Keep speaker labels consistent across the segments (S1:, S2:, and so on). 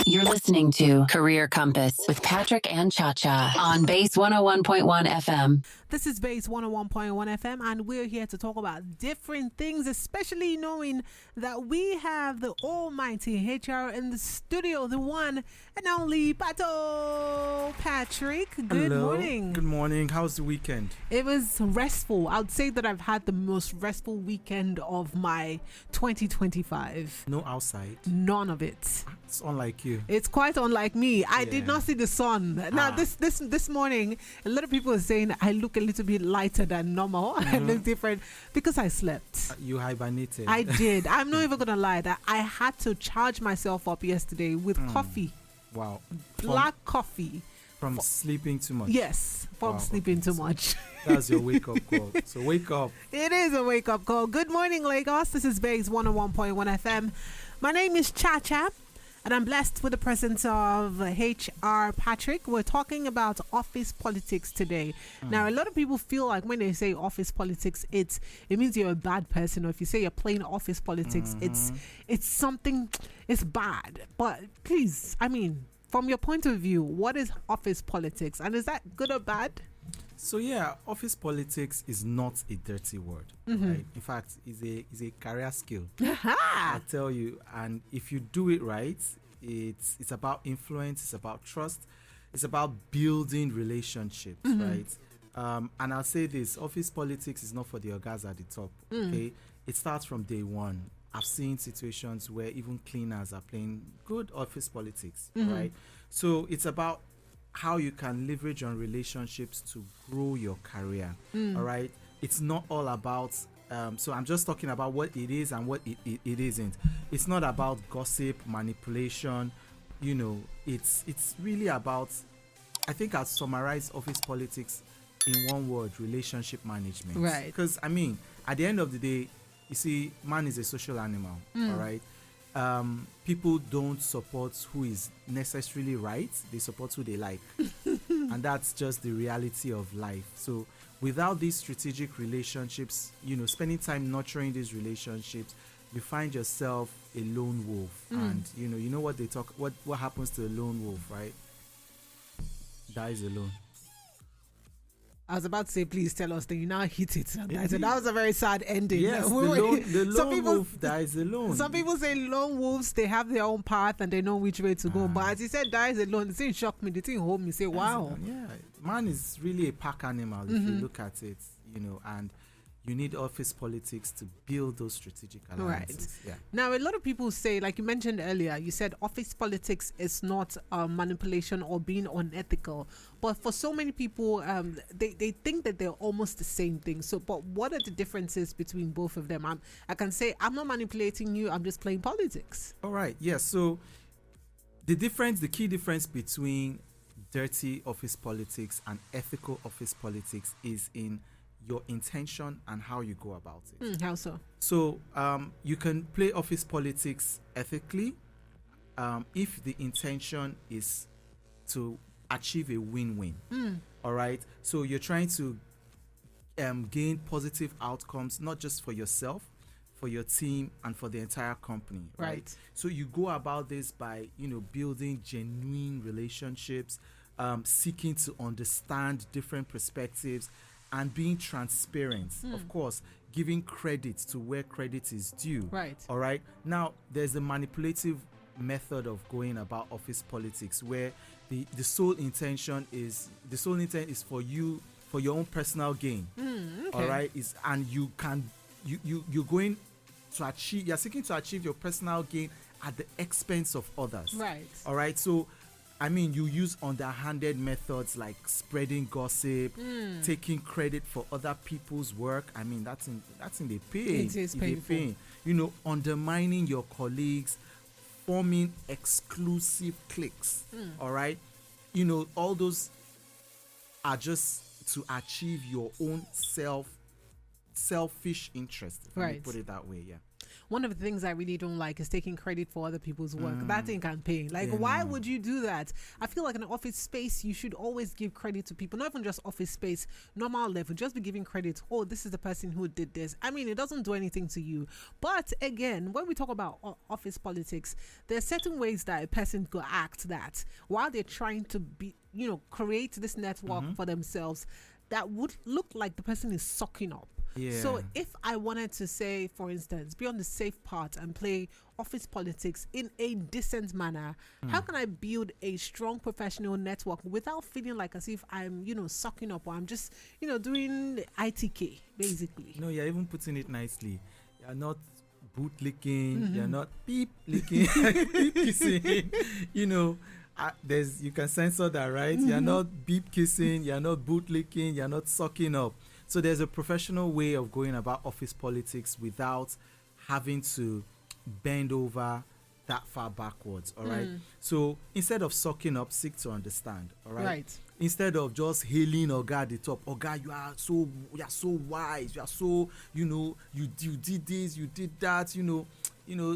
S1: You're listening to Career Compass with Patrick and Cha-Cha on Base 101.1 FM.
S2: This is Base 101.1 FM, and we're here to talk about different things, especially knowing that we have the almighty HR in the studio, the one and only Pato Patrick. Good morning.
S3: Good morning. How's the weekend?
S2: It was restful. I would say that I've had the most restful weekend of my 2025.
S3: No outside.
S2: None of it.
S3: It's unlike you.
S2: It's quite unlike me. I did not see the sun. Now, this morning, a lot of people are saying I look a little bit lighter than normal. I look different because I slept.
S3: You hibernated.
S2: I did. I'm not even gonna lie. That I had to charge myself up yesterday with coffee.
S3: Wow.
S2: Black coffee.
S3: From sleeping too much.
S2: Yes, from sleeping too much.
S3: That's your wake up call. So wake up.
S2: It is a wake up call. Good morning, Lagos. This is Base 101.1 FM. My name is Cha-Cha. And I'm blessed with the presence of HR Patrick. We're talking about office politics today. Now, a lot of people feel like when they say office politics, it means you're a bad person. Or if you say you're playing office politics, it's something, it's bad. But please, I mean, from your point of view, what is office politics? And is that good or bad?
S3: So yeah, office politics is not a dirty word. Right? In fact, it's a career skill. I tell you, and if you do it right, it's about influence, it's about trust, it's about building relationships, right? And I'll say this: office politics is not for the guys at the top. Okay, it starts from day one. I've seen situations where even cleaners are playing good office politics, right? So it's about how you can leverage on relationships to grow your career. All right, it's not all about so I'm just talking about what it is and what it isn't. It's not about gossip, manipulation. You know, it's really about, I think I'll summarize office politics in one word: relationship management.
S2: Right.
S3: Because I mean, at the end of the day, you see, man is a social animal. All right. People don't support who is necessarily right, they support who they like. And that's just the reality of life. So without these strategic relationships, you know, spending time nurturing these relationships, you find yourself a lone wolf. And you know what they talk, what happens to a lone wolf, right? Dies alone.
S2: I was about to say, please tell us. Then you now hit it. I said that was a very sad ending.
S3: Yes, the lone wolf dies alone.
S2: Some people say lone wolves, they have their own path and they know which way to go. But as he said, dies alone. The thing shocked me. The thing hold me. Say, wow.
S3: Yeah, man is really a pack animal if you look at it. You know, and you need office politics to build those strategic alliances.
S2: Right. Yeah. Now, a lot of people say, like you mentioned earlier, you said office politics is not manipulation or being unethical. But for so many people, they think that they're almost the same thing. So, but what are the differences between both of them? I can say, I'm not manipulating you. I'm just playing politics.
S3: All right. Yeah. So the key difference between dirty office politics and ethical office politics is in your intention and how you go about it.
S2: How so?
S3: So you can play office politics ethically if the intention is to achieve a win-win. All right. So you're trying to gain positive outcomes, not just for yourself, for your team, and for the entire company. Right. So you go about this by, you know, building genuine relationships, seeking to understand different perspectives, and being transparent. Of course, giving credit to where credit is due.
S2: Right.
S3: All right. Now, there's a manipulative method of going about office politics where the sole intention is for you, for your own personal gain.
S2: Okay.
S3: All right. You're going to achieve, you're seeking to achieve your personal gain at the expense of others.
S2: Right.
S3: All right. So I mean, you use underhanded methods like spreading gossip, taking credit for other people's work. I mean, that's in the pain.
S2: It is painful.
S3: You know, undermining your colleagues, forming exclusive cliques. All right, you know, all those are just to achieve your own selfish interest. Let me put it that way. Yeah.
S2: one of the things I really don't like is taking credit for other people's work. That thing can pay. Like,
S3: Yeah,
S2: why
S3: no.
S2: would you do that? I feel like in an office space, you should always give credit to people, not even just office space, normal level, just be giving credit. Oh, this is the person who did this. I mean, it doesn't do anything to you. But again, when we talk about office politics, there are certain ways that a person could act that while they're trying to be, create this network for themselves, that would look like the person is sucking up.
S3: Yeah.
S2: So if I wanted to say, for instance, be on the safe part and play office politics in a decent manner, how can I build a strong professional network without feeling like as if I'm, sucking up, or I'm just, doing ITK basically?
S3: No, you're even putting it nicely. You're not boot licking. You're not beep licking, beep kissing. There's, you can censor that, right? You're not beep kissing. You're not boot licking. You're not sucking up. So there's a professional way of going about office politics without having to bend over that far backwards. All right. So instead of sucking up, seek to understand. All right.
S2: Right.
S3: Instead of just hailing Oga at the top, Oga, you are so wise, you are so, you did this, you did that,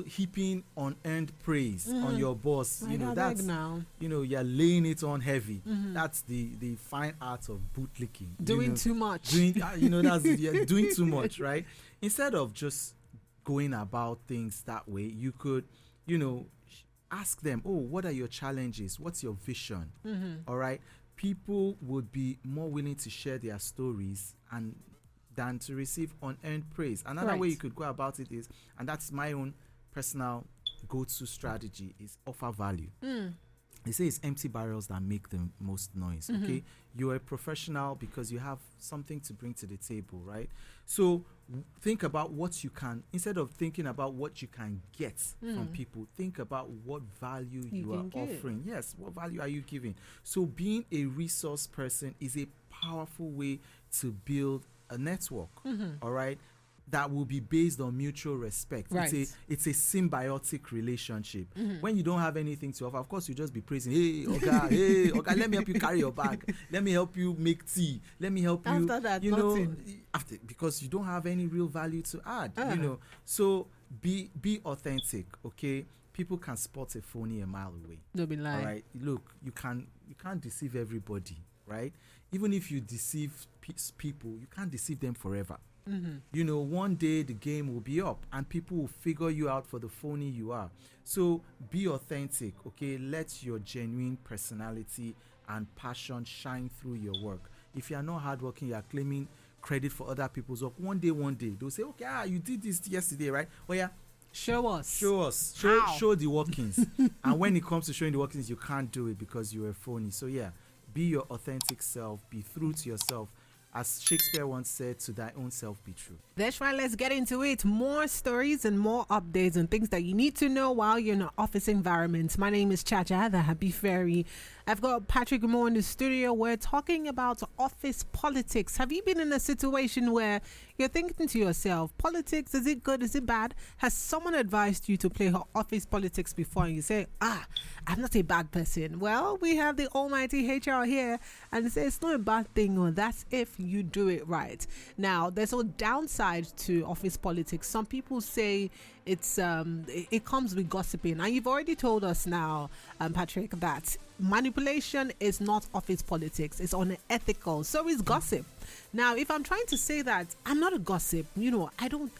S3: heaping unearned praise on your boss. That's
S2: now
S3: you're laying it on heavy. That's the fine art of boot licking.
S2: doing too much.
S3: That's you're doing too much, right? Instead of just going about things that way, you could, ask them, oh, what are your challenges? What's your vision? All right. People would be more willing to share their stories than to receive unearned praise. Another way you could go about it is, and that's my own personal go-to strategy, is offer value. They say it's empty barrels that make the most noise. Okay, you're a professional because you have something to bring to the table, right? So think about what you can, instead of thinking about what you can get from people, think about what value you are offering. Yes, what value are you giving? So being a resource person is a powerful way to build a network. All right, that will be based on mutual respect.
S2: Right.
S3: It's a symbiotic relationship. When you don't have anything to offer, of course you just be praising, hey Oga, let me help you carry your bag, let me help you make tea, let me help you,
S2: After that, nothing.
S3: because you don't have any real value to add. So be authentic. Okay, people can spot a phony a mile away.
S2: Don't be lying.
S3: All right, look, you can't deceive everybody, right? Even if you deceive people, you can't deceive them forever. One day the game will be up and people will figure you out for the phony you are. So be authentic, okay? Let your genuine personality and passion shine through your work. If you are not hardworking, you are claiming credit for other people's work. One day they'll say, okay, you did this yesterday, right? Well, yeah,
S2: Show us.
S3: show the workings. And when it comes to showing the workings, you can't do it because you're a phony. So yeah, be your authentic self, be true to yourself. As Shakespeare once said, to thy own self be true.
S2: That's right. Let's get into it. More stories and more updates and things that you need to know while you're in an office environment. My name is Chacha, the Happy Fairy. I've got Patrick Moore in the studio. We're talking about office politics. Have you been in a situation where you're thinking to yourself, politics, is it good? Is it bad? Has someone advised you to play office politics before and you say, I'm not a bad person? Well, we have the almighty HR here and say it's not a bad thing, or that's if you do it right. Now, there's a downside to office politics. Some people say it comes with gossiping, and you've already told us now, Patrick, that manipulation is not office politics. It's unethical. So is gossip. Now, if I'm trying to say that I'm not a gossip, I don't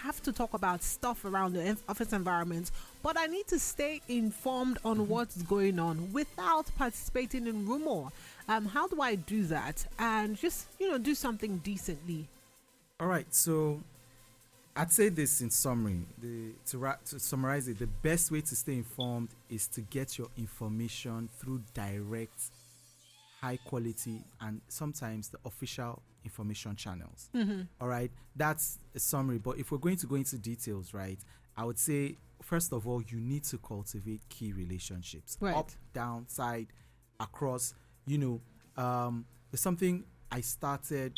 S2: have to talk about stuff around the office environment, but I need to stay informed on what's going on without participating in rumor. How do I do that and just do something decently?
S3: All right, so I'd say this in summary. To summarize it, the best way to stay informed is to get your information through direct, high quality, and sometimes the official information channels. All right, that's a summary. But if we're going to go into details, right, I would say, first of all, you need to cultivate key relationships.
S2: Right.
S3: Up, down, side, across. There's something I started,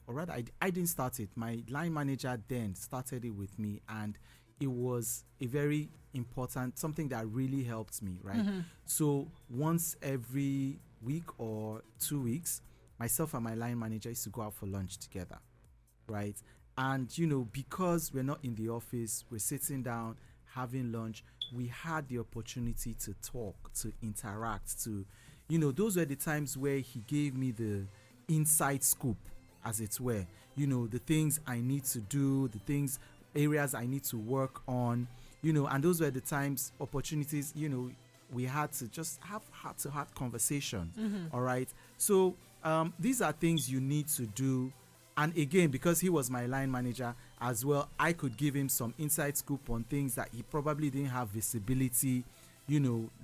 S3: or rather I didn't start it. My line manager then started it with me, and it was a very important, something that really helped me, right? So once every week or 2 weeks, myself and my line manager used to go out for lunch together, right? And because we're not in the office, we're sitting down having lunch, we had the opportunity to talk, to interact, to those were the times where he gave me the inside scoop, as it were. The things I need to do, the areas I need to work on, and those were the times, opportunities, we had to just have heart-to-heart conversations. All right. So these are things you need to do. And again, because he was my line manager as well, I could give him some inside scoop on things that he probably didn't have visibility,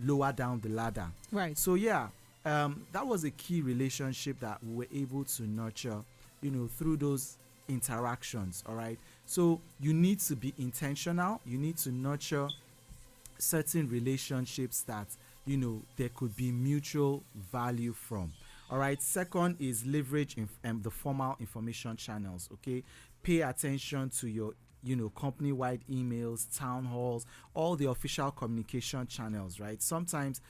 S3: lower down the ladder.
S2: Right.
S3: So yeah, that was a key relationship that we were able to nurture, through those interactions. All right. So you need to be intentional. You need to nurture certain relationships that, there could be mutual value from. All right. Second is leverage the formal information channels. Okay. Pay attention to your, company-wide emails, town halls, all the official communication channels. Right. Sometimes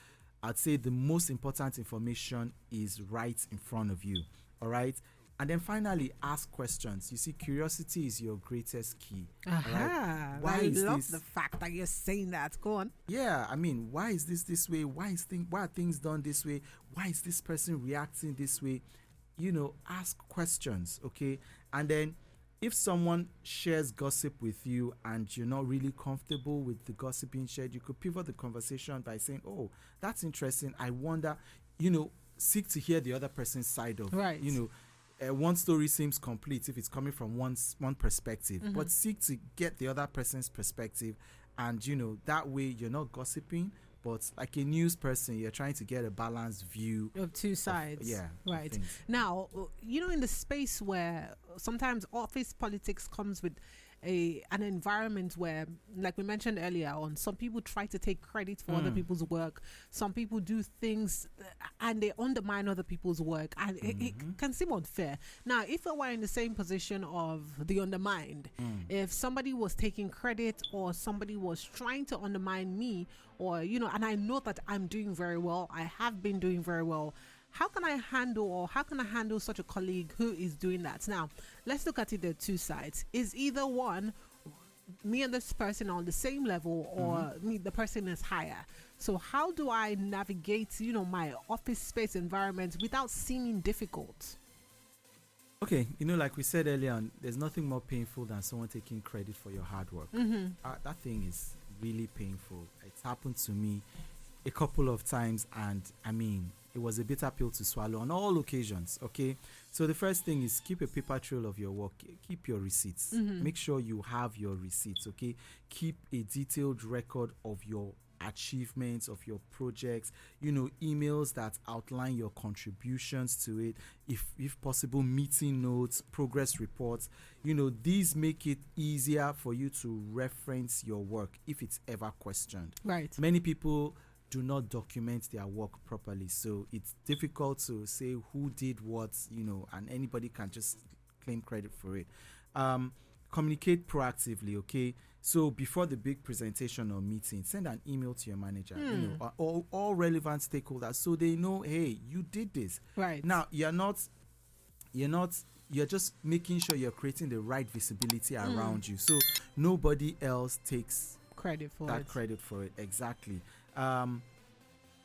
S3: I'd say the most important information is right in front of you. All right. And then finally, ask questions. You see, curiosity is your greatest key.
S2: Right?
S3: Why
S2: I
S3: is
S2: love
S3: this?
S2: the fact that you're saying that. Go on.
S3: Yeah, I mean, why is this way? Why are things done this way? Why is this person reacting this way? Ask questions, okay? And then if someone shares gossip with you and you're not really comfortable with the gossip being shared, you could pivot the conversation by saying, oh, that's interesting. I wonder, seek to hear the other person's side of,
S2: Right.
S3: One story seems complete if it's coming from one perspective, but seek to get the other person's perspective, and that way you're not gossiping, but like a news person, you're trying to get a balanced view
S2: Of two sides. Right.
S3: things.
S2: Now, in the space where sometimes office politics comes with an environment where, like we mentioned earlier on, some people try to take credit for other people's work. Some people do things and they undermine other people's work, and it can seem unfair. Now, if I were in the same position of the undermined, if somebody was taking credit or somebody was trying to undermine me, or and I know that I'm doing very well, I have been doing very well, how can I handle such a colleague who is doing that? Now, let's look at it. There are two sides. Is either one, me and this person are on the same level, or me, the person is higher? So how do I navigate, my office space environment without seeming difficult?
S3: Okay, like we said earlier on, there's nothing more painful than someone taking credit for your hard work. That thing is really painful. It's happened to me a couple of times, and I mean, it was a bitter pill to swallow on all occasions. Okay, so the first thing is keep a paper trail of your work. Keep your receipts. Make sure you have your receipts. Okay, keep a detailed record of your achievements, of your projects, emails that outline your contributions to it, if possible, meeting notes, progress reports. These make it easier for you to reference your work if it's ever questioned.
S2: Right.
S3: Many people do not document their work properly, so it's difficult to say who did what, and anybody can just claim credit for it. Communicate proactively. Okay, so before the big presentation or meeting, send an email to your manager, all relevant stakeholders, so they know, hey, you did this.
S2: Right.
S3: Now, you're just making sure you're creating the right visibility around you, so nobody else takes
S2: Credit for
S3: it. Exactly.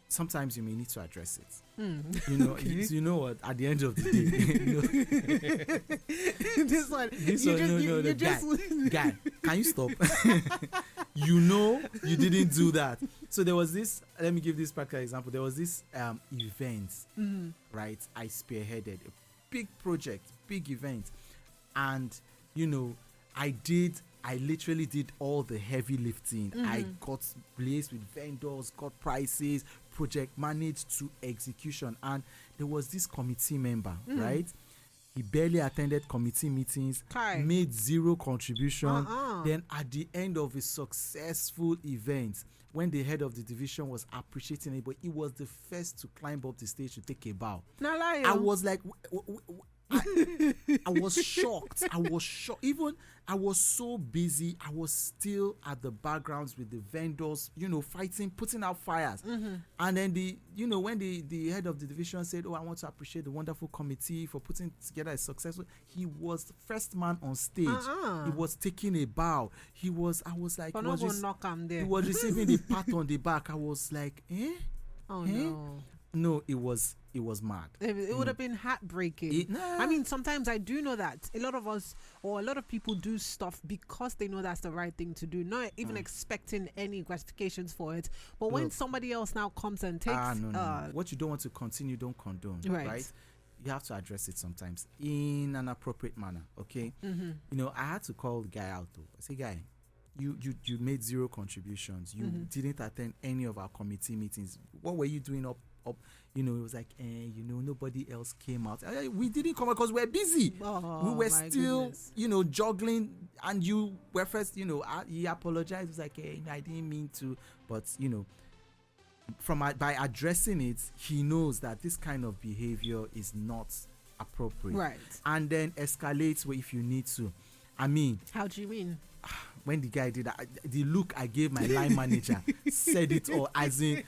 S3: Sometimes you may need to address it.
S2: Okay.
S3: You know what? At the end of the day,
S2: this one,
S3: guy, can you stop? You didn't do that. So there was this. Let me give this practical example. There was this event, right? I spearheaded a big project, big event, and I literally did all the heavy lifting. I got liaised with vendors, got prices, project managed to execution. And there was this committee member, right? He barely attended committee meetings, made zero contribution. Then at the end of a successful event, when the head of the division was appreciating it, but he was the first to climb up the stage to take a bow. I was like, I was shocked. I was shocked. Even I was so busy. I was still at the backgrounds with the vendors, fighting, putting out fires. And then when the head of the division said, "Oh, I want to appreciate the wonderful committee for putting together a successful," he was the first man on stage. He was taking a bow. I was like, he was receiving the pat on the back. I was like, eh?
S2: Oh
S3: eh?
S2: no.
S3: No, it was mad.
S2: It would have been heartbreaking. I mean, sometimes I do know that a lot of us or a lot of people do stuff because they know that's the right thing to do, not even expecting any gratifications for it. But when somebody else now comes and takes...
S3: no. What you don't want to continue, don't condone, right? You have to address it sometimes in an appropriate manner, okay? I had to call the guy out, though. I say, guy, you made zero contributions. You didn't attend any of our committee meetings. What were you doing up? It was like, nobody else came out. We didn't come out because we're busy. We were still, juggling. And you were first, he apologized. He was like, I didn't mean to. But, by addressing it, he knows that this kind of behavior is not appropriate.
S2: Right.
S3: And then escalates if you need to. I mean,
S2: how do you mean?
S3: When the guy did that, the look I gave my line manager said it all. As in,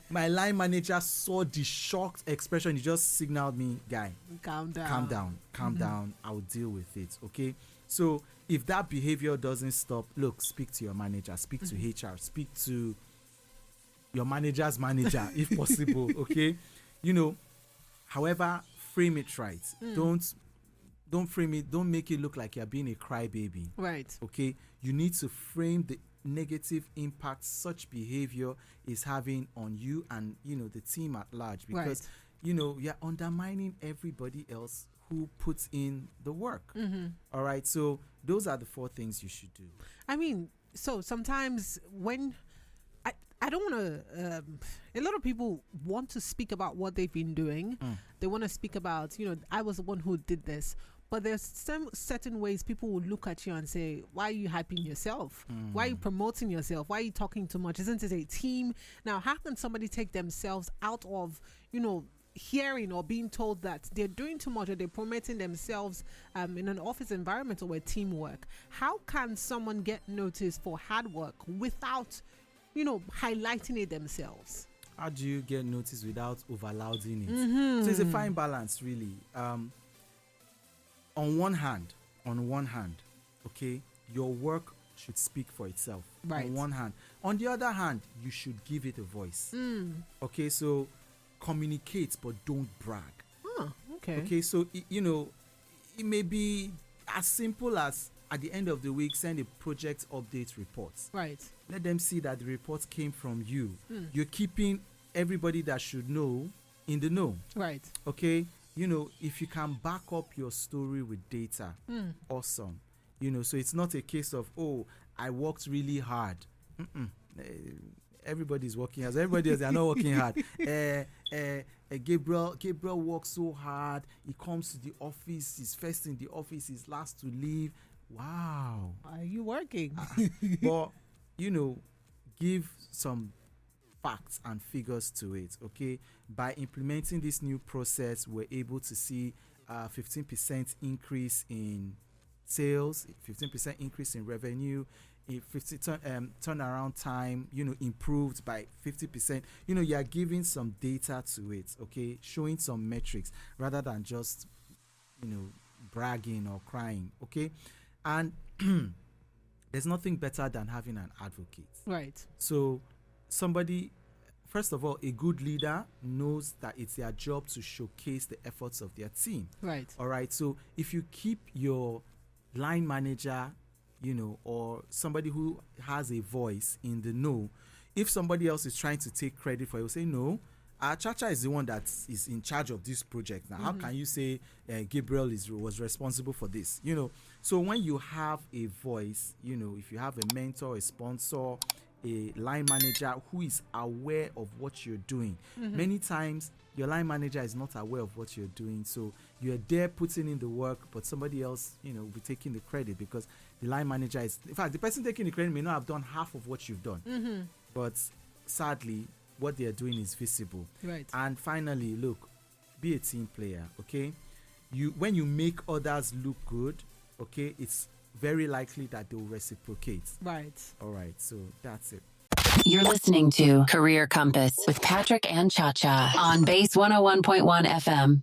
S3: my line manager saw the shocked expression. He just signaled me, guy, calm down. I'll deal with it. Okay. So if that behavior doesn't stop, look, speak to your manager, speak to HR, speak to your manager's manager, if possible. Okay. However, frame it right. Don't frame it. Don't make it look like you're being a crybaby.
S2: Right.
S3: Okay. You need to frame the negative impact such behavior is having on you and the team at large, because you're undermining everybody else who puts in the work. All right. So those are the 4 things you should do. I
S2: mean, so sometimes when I don't want to. A lot of people want to speak about what they've been doing. They want to speak about, I was the one who did this. But there's some certain ways people will look at you and say, why are you hyping yourself? Why are you promoting yourself? Why are you talking too much? Isn't it a team? Now, how can somebody take themselves out of, hearing or being told that they're doing too much or they're promoting themselves in an office environment or with teamwork? How can someone get noticed for hard work without, highlighting it themselves?
S3: How do you get noticed without overlouding it? So it's a fine balance, really. On one hand, okay, your work should speak for itself.
S2: Right.
S3: On one hand. On the other hand, you should give it a voice. Okay, so communicate, but don't brag.
S2: Okay.
S3: Okay, so, it may be as simple as at the end of the week, send a project update report.
S2: Right.
S3: Let them see that the report came from you. You're keeping everybody that should know in the know.
S2: Right.
S3: Okay. If you can back up your story with data, awesome. So it's not a case of, oh, I worked really hard. Everybody's working hard. Everybody else, they are not working hard. Gabriel works so hard. He comes to the office. He's first in the office. He's last to leave. Wow.
S2: Are you working?
S3: But, give some facts and figures to it. Okay. By implementing this new process, we're able to see 15% increase in sales, 15% increase in revenue, a 50 turnaround time, improved by 50%. You are giving some data to it, okay, showing some metrics rather than just, bragging or crying, okay. And there's nothing better than having an advocate.
S2: Right.
S3: So first of all, a good leader knows that it's their job to showcase the efforts of their team.
S2: Right.
S3: All right. So if you keep your line manager, or somebody who has a voice in the know, if somebody else is trying to take credit for it, you'll say, no, Chacha is the one that is in charge of this project. Now, how can you say Gabriel was responsible for this? So when you have a voice, if you have a mentor, a sponsor, a line manager who is aware of what you're doing. Many times your line manager is not aware of what you're doing, so you're there putting in the work, but somebody else will be taking the credit because the line manager is, in fact, the person taking the credit may not have done half of what you've done, but sadly what they're doing is visible.
S2: Right.
S3: And finally, look, be a team player. Okay, when you make others look good, okay, it's very likely that they'll reciprocate.
S2: Right.
S3: All right, so that's it.
S1: You're listening to Career Compass with Patrick and Cha Cha on Base 101.1 FM.